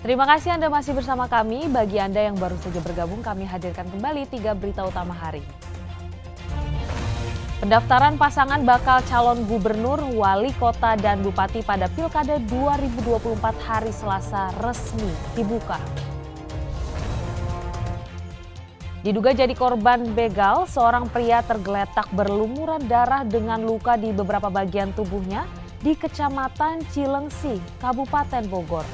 Terima kasih Anda masih bersama kami. Bagi Anda yang baru saja bergabung, kami hadirkan kembali 3 berita utama hari ini. Pendaftaran pasangan bakal calon gubernur, wali kota, dan bupati pada Pilkada 2024 hari Selasa resmi dibuka. Diduga jadi korban begal, seorang pria tergeletak berlumuran darah dengan luka di beberapa bagian tubuhnya di Kecamatan Cilengsi, Kabupaten Bogor.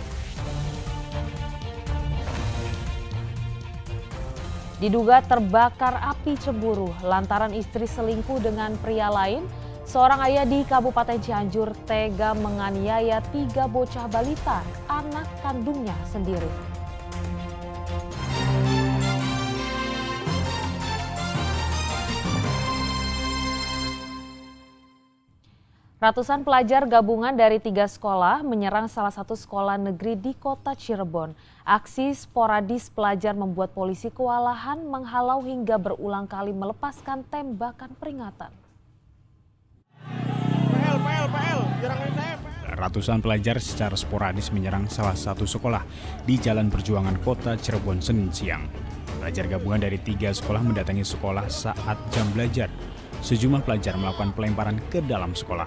Diduga terbakar api cemburu lantaran istri selingkuh dengan pria lain. Seorang ayah di Kabupaten Cianjur tega menganiaya 3 bocah balita, anak kandungnya sendiri. Ratusan pelajar gabungan dari 3 sekolah menyerang salah satu sekolah negeri di kota Cirebon. Aksi sporadis pelajar membuat polisi kewalahan menghalau hingga berulang kali melepaskan tembakan peringatan. Ratusan pelajar secara sporadis menyerang salah satu sekolah di Jalan Perjuangan Kota Cirebon Senin siang. Pelajar gabungan dari 3 sekolah mendatangi sekolah saat jam belajar. Sejumlah pelajar melakukan pelemparan ke dalam sekolah.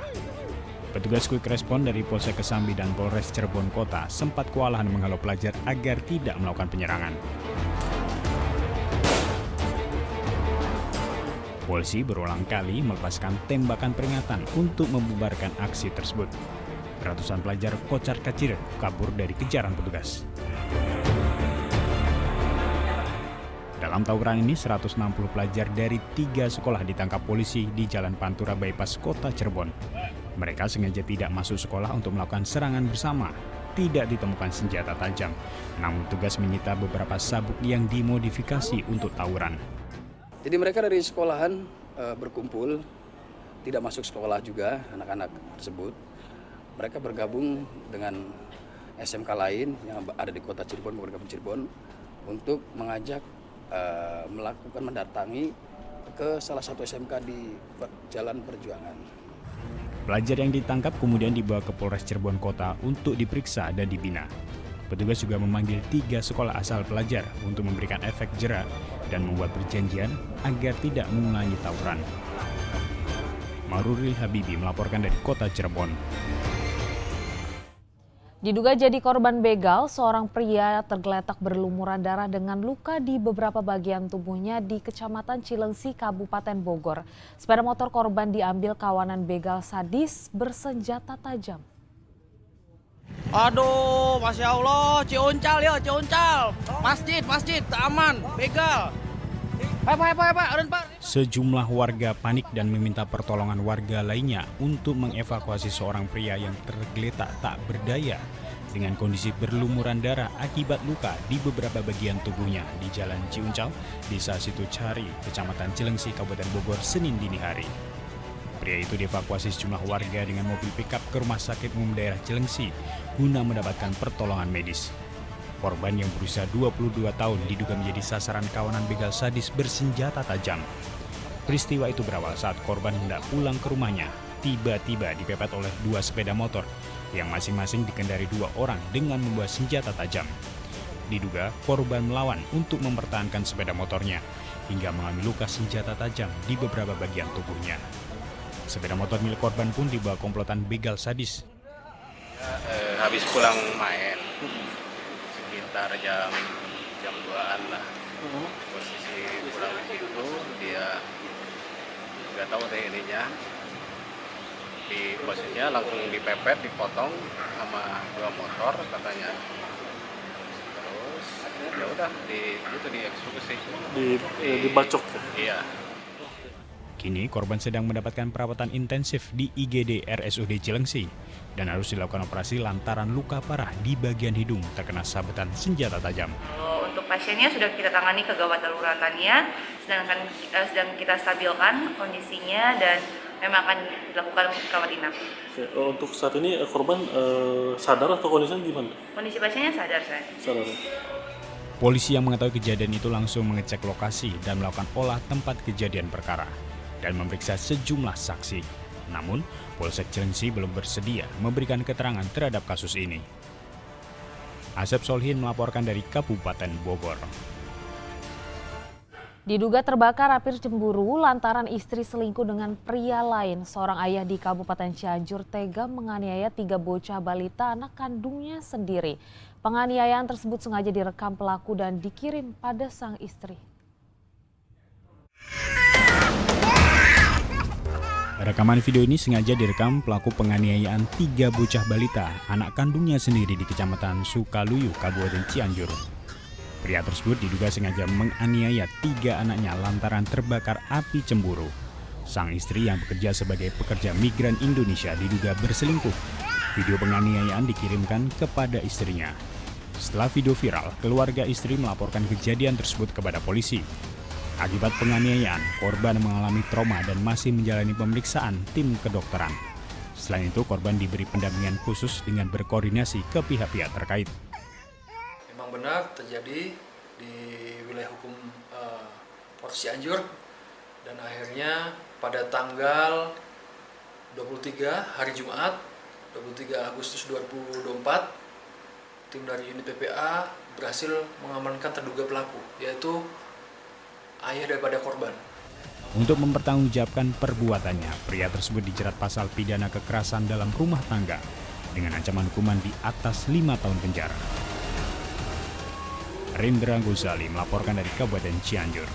Petugas Quick Respon dari Polsek Kesambi dan Polres Cirebon Kota sempat kewalahan menghalau pelajar agar tidak melakukan penyerangan. Polisi berulang kali melepaskan tembakan peringatan untuk membubarkan aksi tersebut. Ratusan pelajar kocar-kacir kabur dari kejaran petugas. Dalam tawuran ini, 160 pelajar dari 3 sekolah ditangkap polisi di Jalan Pantura Bypass Kota Cirebon. Mereka sengaja tidak masuk sekolah untuk melakukan serangan bersama. Tidak ditemukan senjata tajam, namun tugas menyita beberapa sabuk yang dimodifikasi untuk tawuran. Jadi mereka dari sekolahan berkumpul, tidak masuk sekolah juga anak-anak tersebut. Mereka bergabung dengan SMK lain yang ada di Kota Cirebon, Kabupaten Cirebon, untuk mengajak melakukan mendatangi ke salah satu SMK di Jalan Perjuangan. Pelajar yang ditangkap kemudian dibawa ke Polres Cirebon Kota untuk diperiksa dan dibina. Petugas juga memanggil 3 sekolah asal pelajar untuk memberikan efek jera dan membuat perjanjian agar tidak mengulangi tawuran. Maruril Habibi melaporkan dari Kota Cirebon. Diduga jadi korban begal, seorang pria tergeletak berlumuran darah dengan luka di beberapa bagian tubuhnya di Kecamatan Cilengsi, Kabupaten Bogor. Sepeda motor korban diambil kawanan begal sadis bersenjata tajam. Aduh, Masya Allah, Ciuncal ya, Ciuncal. Masjid, aman, begal. Pak. Sejumlah warga panik dan meminta pertolongan warga lainnya untuk mengevakuasi seorang pria yang tergeletak tak berdaya dengan kondisi berlumuran darah akibat luka di beberapa bagian tubuhnya di Jalan Ciuncal, Desa Situcari, Kecamatan Cilengsi, Kabupaten Bogor, Senin dini hari. Pria itu dievakuasi sejumlah warga dengan mobil pickup ke Rumah Sakit Umum Daerah Cilengsi guna mendapatkan pertolongan medis. Korban yang berusia 22 tahun diduga menjadi sasaran kawanan begal sadis bersenjata tajam. Peristiwa itu berawal saat korban hendak pulang ke rumahnya, tiba-tiba dipepet oleh 2 sepeda motor yang masing-masing dikendari 2 orang dengan membawa senjata tajam. Diduga korban melawan untuk mempertahankan sepeda motornya hingga mengalami luka senjata tajam di beberapa bagian tubuhnya. Sepeda motor milik korban pun dibawa komplotan begal sadis. Habis pulang main, sekitar jam 2-an lah. Posisi pulang di situ, dia nggak tahu ininya. Di posisinya langsung dipepet, dipotong sama 2 motor katanya. Terus ya udah dieksekusi. Dibacok. Iya. Kini korban sedang mendapatkan perawatan intensif di IGD RSUD Cilengsi dan harus dilakukan operasi lantaran luka parah di bagian hidung terkena sabetan senjata tajam. Untuk pasiennya sudah kita tangani kegawat daruratannya, sedang kita stabilkan kondisinya dan memang akan dilakukan rawat inap. Untuk saat ini korban sadar atau kondisinya gimana? Kondisi pasiennya sadar, saya. Sadar. Polisi yang mengetahui kejadian itu langsung mengecek lokasi dan melakukan olah tempat kejadian perkara dan memeriksa sejumlah saksi. Namun, Polsek Cilengsi belum bersedia memberikan keterangan terhadap kasus ini. Asep Solhin melaporkan dari Kabupaten Bogor. Diduga terbakar api cemburu lantaran istri selingkuh dengan pria lain. Seorang ayah di Kabupaten Cianjur tega menganiaya 3 bocah balita anak kandungnya sendiri. Penganiayaan tersebut sengaja direkam pelaku dan dikirim pada sang istri. Rekaman video ini sengaja direkam pelaku penganiayaan 3 bocah balita anak kandungnya sendiri di Kecamatan Sukaluyu, Kabupaten Cianjur. Pria tersebut diduga sengaja menganiaya 3 anaknya lantaran terbakar api cemburu. Sang istri yang bekerja sebagai pekerja migran Indonesia diduga berselingkuh. Video penganiayaan dikirimkan kepada istrinya. Setelah video viral, keluarga istri melaporkan kejadian tersebut kepada polisi. Akibat penganiayaan, korban mengalami trauma dan masih menjalani pemeriksaan tim kedokteran. Selain itu, korban diberi pendampingan khusus dengan berkoordinasi ke pihak-pihak terkait. Memang benar terjadi di wilayah hukum Polres Cianjur, dan akhirnya pada tanggal 23 hari Jumat 23 Agustus 2024 tim dari unit PPA berhasil mengamankan terduga pelaku, yaitu ayah daripada korban. Untuk mempertanggungjawabkan perbuatannya, pria tersebut dijerat pasal pidana kekerasan dalam rumah tangga dengan ancaman hukuman di atas 5 tahun penjara. Rendra Ghazali melaporkan dari Kabupaten Cianjur.